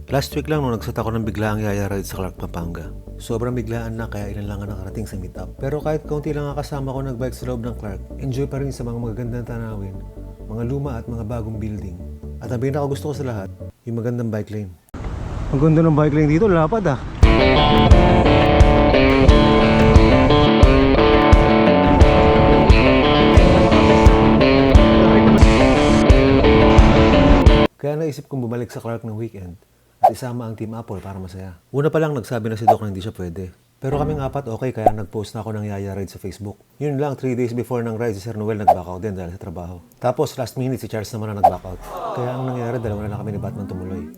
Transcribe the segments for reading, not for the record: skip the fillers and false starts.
Last week lang nung nagset ako ng biglaang yaya ride sa Clark, Pampanga. Sobrang biglaan na kaya ilan lang ang nakarating sa meetup. Pero kahit kaunti lang ang kasama ko nagbike sa loob ng Clark, enjoy pa rin sa mga magagandang tanawin, mga luma at mga bagong building. At ang pinaka gusto ko sa lahat, yung magandang bike lane. Ang ganda ng bike lane dito, lapad ah. Kaya naisip kong bumalik sa Clark ng weekend at isama ang Team Apple para masaya. Una pa lang nagsabi na si Doc na hindi siya pwede. Pero kaming apat okay kaya nag-post na ako ng yaya ride sa Facebook. Yun lang, 3 days before ng ride si Sir Noel nag-back out din dahil sa trabaho. Tapos last minute si Charles naman na nag-back out. Kaya ang nangyari, dalawa na kami ni Batman tumuloy.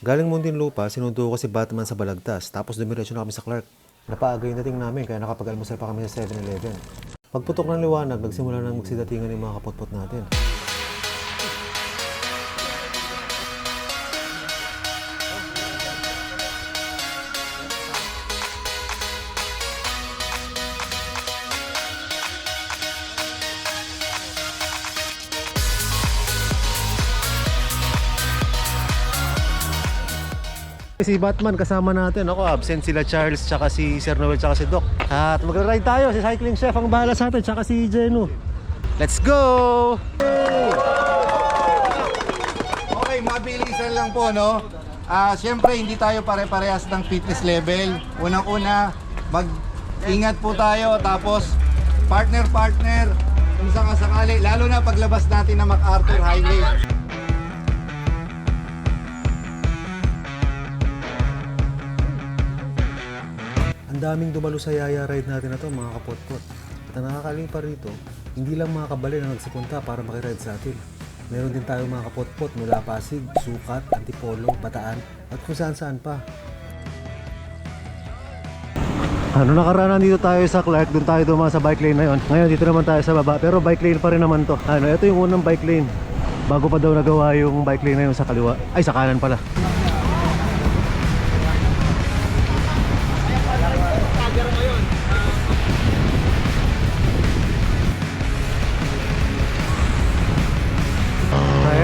Galing Muntinlupa, sinundo ko si Batman sa Balagtas tapos dumiretso na kami sa Clark. Napaaga yung dating namin kaya nakapag-almusal pa kami sa 7-Eleven. Pagputok ng liwanag, nagsimula nang magsidatingan yung mga kapotpot natin. Si Batman kasama natin. Ako absent sila Charles, tsaka si Sir Noel, tsaka si Doc. At magra-ride tayo. Si Cycling Chef ang bahala sa atin, tsaka si Jeno. Let's go! Okay, mabilisan lang po, no? Siyempre, hindi tayo pare-parehas ng fitness level. Unang-una, mag-ingat po tayo. Tapos, partner-partner, kung sakasakali, lalo na paglabas natin ng MacArthur Highway. Ang daming dumalo sa yaya ride natin na to, mga kapotpot. At ang nakakaling pa rito, hindi lang mga kabali na nagsipunta para makiride sa atin. Meron din tayo mga kapotpot mula Pasig, Sukat, Antipolo, Bataan, at kung saan-saan pa. Nakaraan dito tayo sa Clark, doon tayo dumaan sa bike lane na yun. Ngayon dito naman tayo sa baba, pero bike lane pa rin naman to. Ito yung unang bike lane. Bago pa daw nagawa yung bike lane na yun sa kaliwa. Ay, sa kanan pala.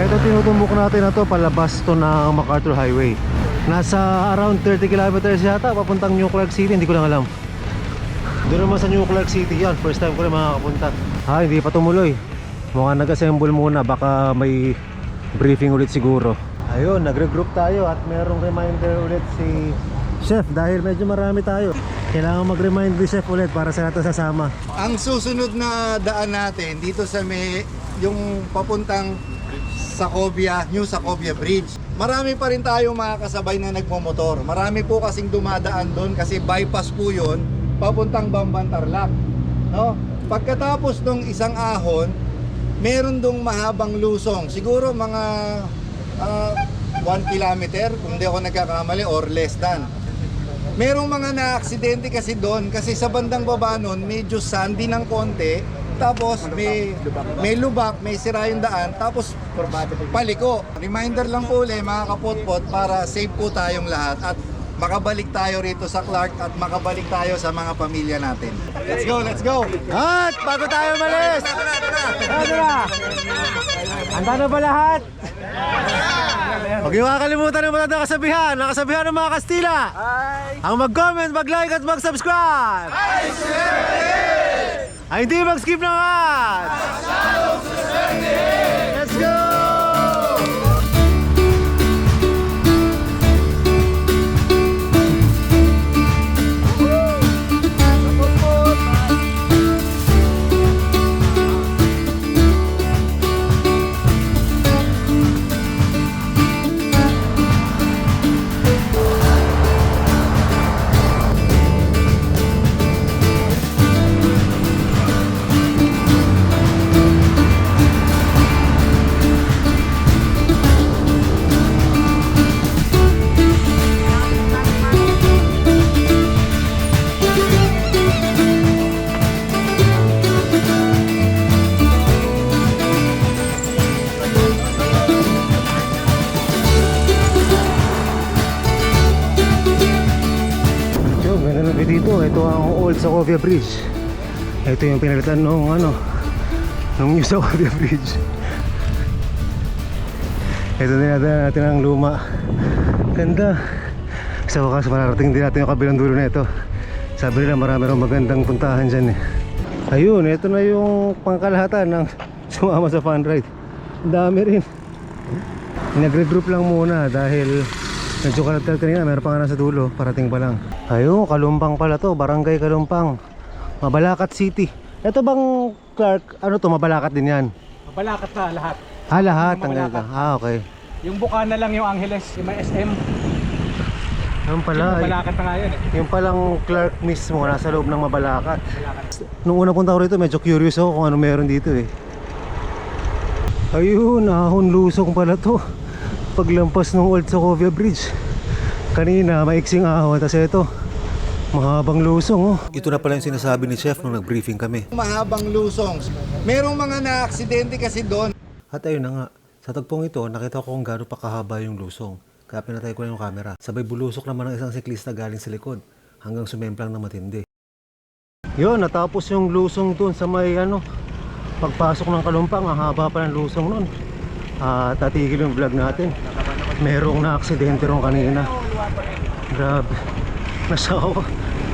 Ito tinutumbok natin na to, palabas to ng MacArthur Highway. Nasa around 30 kilometers yata papuntang New Clark City, hindi ko lang alam. Doon naman sa New Clark City yan, first time ko rin makakapunta. Hindi pa tumuloy. Mukhang nag-assemble muna, baka may briefing ulit siguro. Ayun, nagre-group tayo at merong reminder ulit si Chef dahil medyo marami tayo. Kailangan mag-remind ni Chef ulit para sa natin sasama. Ang susunod na daan natin dito sa yung papuntang New Sacobia Bridge. Marami pa rin tayo mga kasabay na nagmomotor. Marami po kasing dumadaan doon kasi bypass po yun papuntang Bamban Tarlac. No? Pagkatapos ng isang ahon, meron dong mahabang lusong. Siguro mga 1 kilometer kung di ako nagkakamali or less than. Merong mga na-aksidente kasi doon kasi sa bandang baba nun medyo sandy ng konti. Tapos may lubak, may sira yung daan, tapos paliko. Reminder lang po ulit mga kapotpot para safe po tayong lahat at makabalik tayo rito sa Clark at makabalik tayo sa mga pamilya natin. Let's go, let's go! At bago tayo umalis! Handa na ba lahat? Huwag niyo kakalimutan ng matandang kasabihan, ang kasabihan ng mga Kastila. Ang mag-comment, mag-like at mag-subscribe. Ay hindi mag-skip ng ads! Let's go! Dito, ito ang Old Sacobia Bridge. Ito yung pinalitan nung New Sacobia Bridge. Ito din natin ang luma. Ganda. Sa wakas, mararating din natin yung kabilang dulo na ito. Sabi nila marami rin magandang puntahan dyan eh. Ayun, ito na yung pangkalahatan ng sumama sa fun ride. Ang dami rin. Nagre-group lang muna dahil medyo kalatal kanina, meron pa nga nasa dulo, parating pa lang. Ayun, Kalumpang pala to, Barangay Kalumpang, Mabalacat City. Ito bang Clark, ano to, Mabalacat din yan? Mabalacat na lahat. Ah, lahat ang Mabalacat. ganito. Ah, okay. Yung Bukana lang yung Angeles, yung may SM. Ayun pala, Mabalacat na nga yun eh. yung palang Clark mismo, nasa loob ng Mabalacat. Nung una punta ko rito, medyo curious ako kung ano meron dito eh. Ayun, ahon lusong pala to. Paglampas ng Old Sokovia Bridge. Kanina, maiksing ahon, tas ito, mahabang lusong oh. Ito na pala yung sinasabi ni Chef nung nag-briefing kami. Mahabang lusong. Merong mga na-aksidente kasi doon. At ayun na nga, sa tagpong ito, nakita ko kung gaano pa kahaba yung lusong. Kaya pinatay ko na yung camera. Sabay bulusok naman ng isang siklista galing sa likod, hanggang sumemplang na matindi. Yun, natapos yung lusong dun sa may ano, pagpasok ng Kalumpang, ang haba pa ng lusong nun. At tatigil yung vlog natin. Merong na-aksidente ron kanina. Grabe. Nasa ako,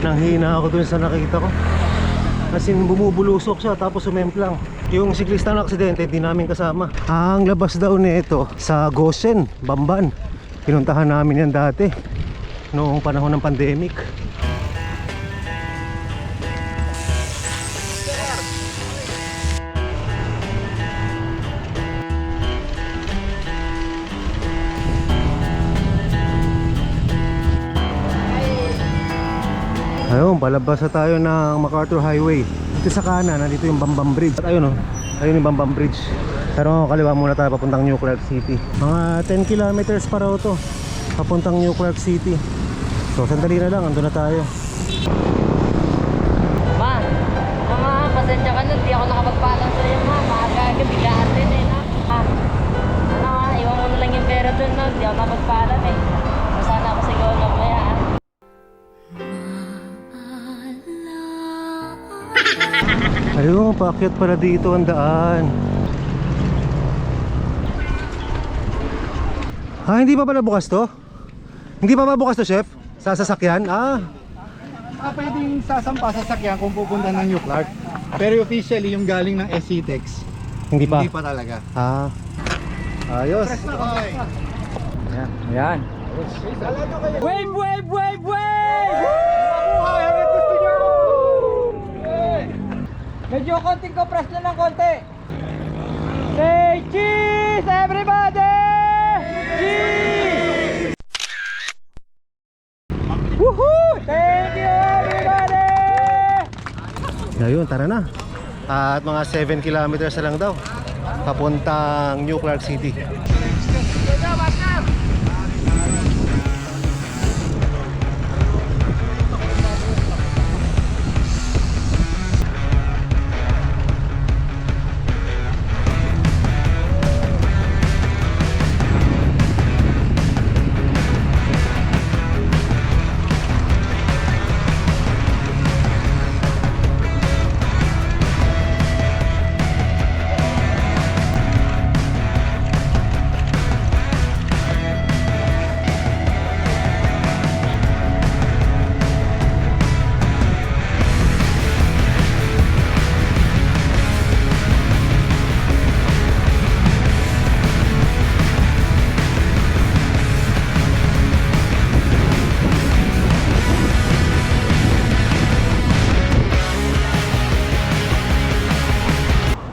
nanghina ako dun sa nakita ko. Kasi bumubulusok siya tapos sumemplang. Yung siklista na aksidente, hindi namin kasama. Ang labas daw nito sa Goshen, Bamban. Pinuntahan namin yan dati noong panahon ng pandemic. Ayun, palabas na tayo ng MacArthur Highway. Dito sa kanan, nandito yung Bambam Bridge. At ayun oh, ayun yung Bambam Bridge. Pero kaliwa muna tayo papuntang New Clark City. Mga 10 kilometers pa raw to, papuntang New Clark City. So sandali na lang, andun na tayo. Ma, mga pasensya ka nun, di ako nakapagpalang sa'yo ma. Maaga-aga, biglaan din eh na. Ano nga, iwan mo na lang yung pera dun no, di ako nakapagpalang eh. Masana ako siguro mamaya ah. Ayun, paakyat pala dito ang daan. Ah, hindi pa pala bukas to? Hindi pa ba bukas to, Chef? Sa sasakyan? Ah, Pwedeng sasampa sa sakyan kung pupunta ng New Clark. Pero officially, yung galing ng SCTEX, hindi pa. hindi pa talaga. Ah, ayos. Ayan. Ayan. Wave, wave, wave, wave! Medyo konting compress na ng konti. Say cheese, everybody! Cheese! Woohoo! Thank you, everybody! Ayun, tara na. At mga 7 kilometers na lang daw papuntang New Clark City.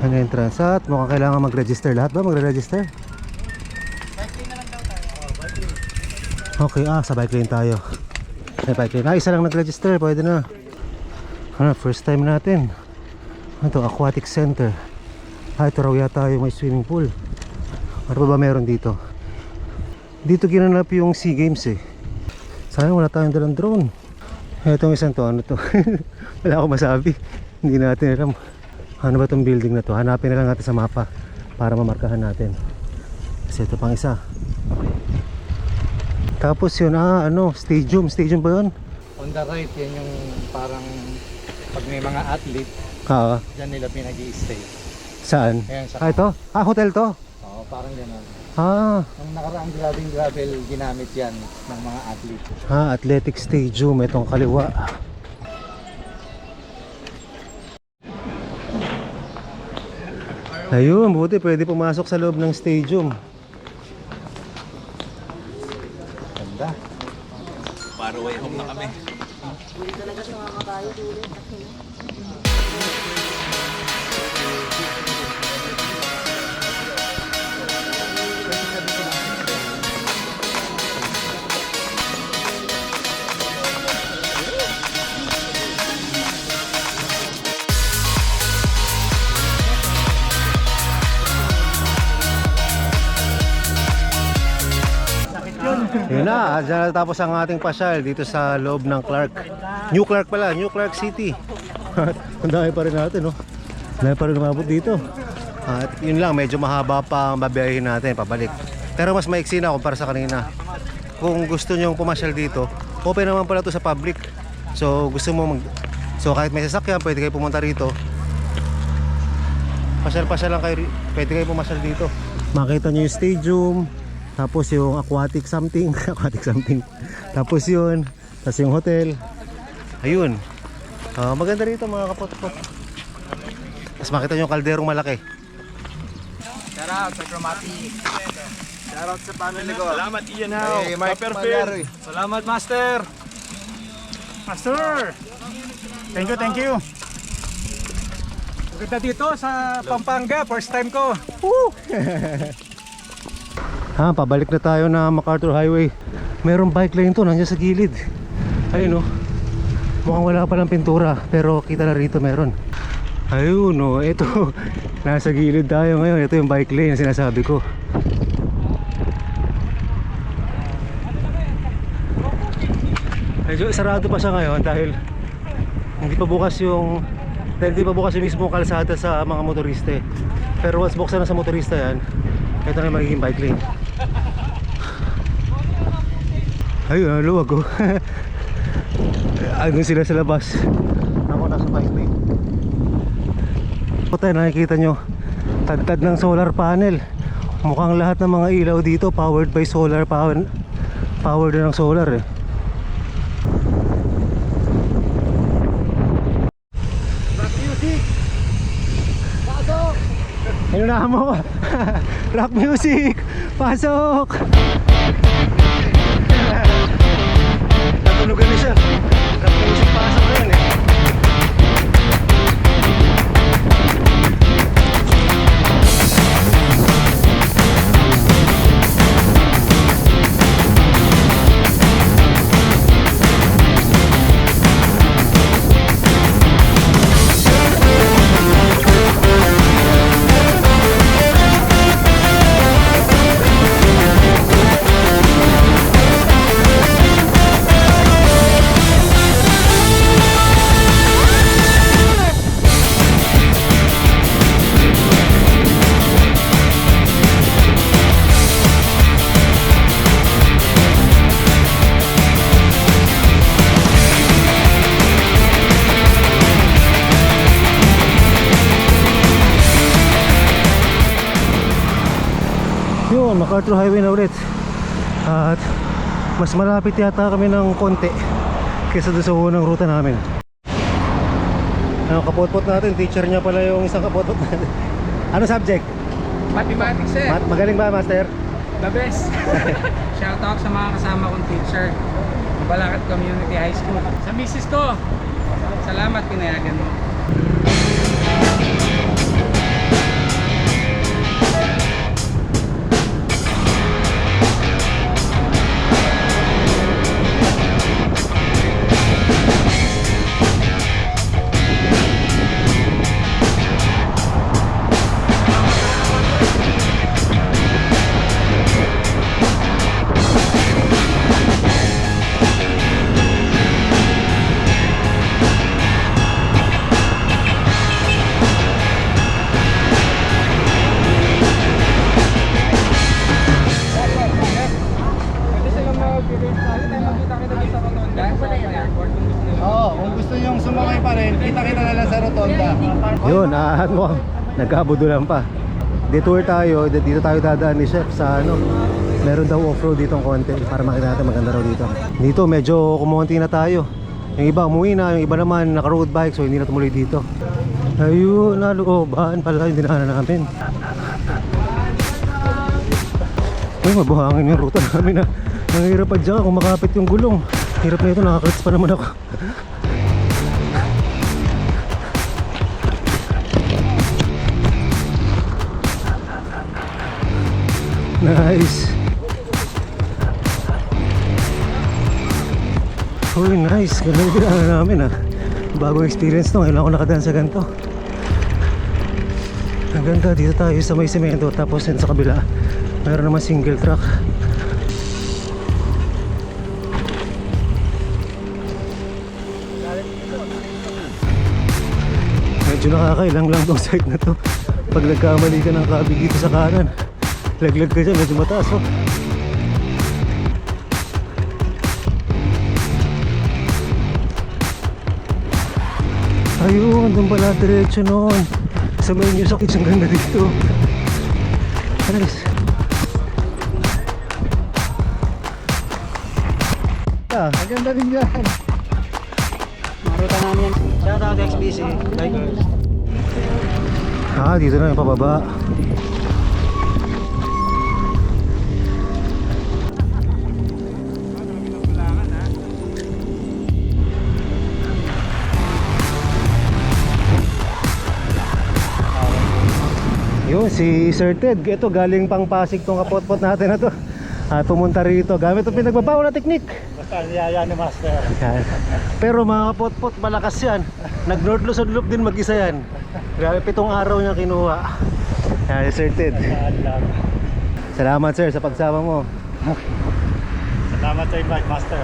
Ang entrance at mukhang kailangan mag-register. Lahat ba magre-register? Okay, sa bike lane tayo. Sa bike lane. Isa lang nag-register, pwede na. Ano, first time natin. Ano to, aquatic center. Ito raw yata yung may swimming pool. Ano pa ba meron dito? Dito ginanap yung SEA Games eh. Sayang wala tayong dalang drone. Itong isang to, ano to? Wala akong masabi. Hindi natin alam. Ano ba itong building na to? Hanapin na lang natin sa mapa para mamarkahan natin. Kasi ito pang isa. Tapos yun, stadium. Stadium ba yun? On the right, yan yung parang pag may mga athlete, Oo. dyan nila pinag-i-stay. Saan? Ayan, sa Ito? Hotel to? Oo, parang gano'n. Ah, Ang nakaraang gravel ginamit yan ng mga athlete. Athletic Stadium, itong kaliwa. Ayun, buti pwede pumasok sa loob ng stadium. Ganda. Yun na, dyan natapos ang ating pasyal dito sa loob ng Clark. New Clark pala, New Clark City. Ang dami pa rin natin, no? Ang dami pa rin umabot dito. At yun lang, medyo mahaba pa ang babiyahin natin pabalik. Pero mas maiksi na kumpara sa kanina. Kung gusto nyong pumasyal dito, open naman pala to sa public. So gusto mo So kahit may sasakyan, pwede kayo pumunta rito. Pasyal-pasyal lang kayo, pwede kayo pumasyal dito. Makita nyo yung stadium, tapos yung aquatic something, aquatic something. Tapos yun, tapos yung hotel. Ayun. Maganda rito mga kapot-pot. Tapos makita nyo yung kalderong malaki. Shout out sa Chromatic. Shout out sa family ko. Salamat Ian How. Hey, Mark Perfect. Mangaroy. Salamat Master. Master. Thank you. Maganda dito sa Pampanga, first time ko. Pabalik na tayo na MacArthur Highway. Merong bike lane to, nandiyan sa gilid. Ayun oh. Mukhang wala pa ng pintura, pero kita na rito meron. Ayun oh, ito. Nasa gilid tayo ngayon. Ito yung bike lane na sinasabi ko. Medyo sarado pa siya ngayon dahil hindi pa bukas yung mismong kalsada sa mga motorista. Pero once buksan na sa motorista yan, ito na yung magiging bike lane. Ayun, luwag oh. Ayun sila sa labas. Ako nasa bike lane. Ito nakikita nyo, tagtad ng solar panel. Mukhang lahat ng mga ilaw dito powered by solar power. Powered na ng solar eh. Ano na mo? Rock music! Pasok! Natulugan na siya. Rock music pasok na yun eh. Yun, MacArthur Highway na ulit. At mas malapit yata kami ng konti kaysa doon sa unang ruta namin. Ano, kapotpot natin, teacher niya pala yung isang kapotpot natin. Ano subject? Mathematics eh. Magaling ba, Master? The best. Shout out sa mga kasama kong teacher. Balakat Community High School. Sa misis ko, salamat pinayagan mo. Oo, kung gusto nyo sumakay pa rin, kita-kita na lang sa rotonda. Yun, at mo, nagkabudulan pa. detour tayo, dito tayo dadaan ni Chef sa ano. Meron daw off-road dito ng konti para makita natin maganda raw dito. Dito medyo kumonti na tayo. Yung iba umuwi na, yung iba naman naka-road bike so hindi na tumuloy dito. Ayun, nalooban pala yung dinaanan namin. Ay, mabuhangin yung ruta namin na. Nanghihirap pa dyan kung makapit yung gulong. Hirap na ito, nakakrits pa naman ako. Nice. Uy, nice. Ganda yung dinaanan namin ah. Bagong experience to, kailangan ko nakadaan sa ganito. Ang ganda, dito tayo sa may semento. Tapos yun sa kabila mayroon naman single track. Medyo nakakailang lang tong site na to. Pag nagkamali ka ng kabig dito sa kanan, laglag ka dyan, medyo mataas oh. Ayun, doon pala diretso noon. Sa may news ang ganda dito. Nice. Maganda rin dyan. Maruta namin yan. Shout out XBC. Bikers. Dito na yung pababa. Yun, si Sir Ted. Ito, galing pang Pasig tong kapot-pot natin na to. At pumunta rito gamit ang pinagbabaw na teknik. Basta niyaya ni Master. Yan. Pero mga kapot-pot, malakas yan. Nag-North Luzon Loop din mag-isa yan. Grabe, 7 araw niya kinuha. Yan, Sir Ted. Salamat sir sa pagsama mo. Salamat sa invite, Master.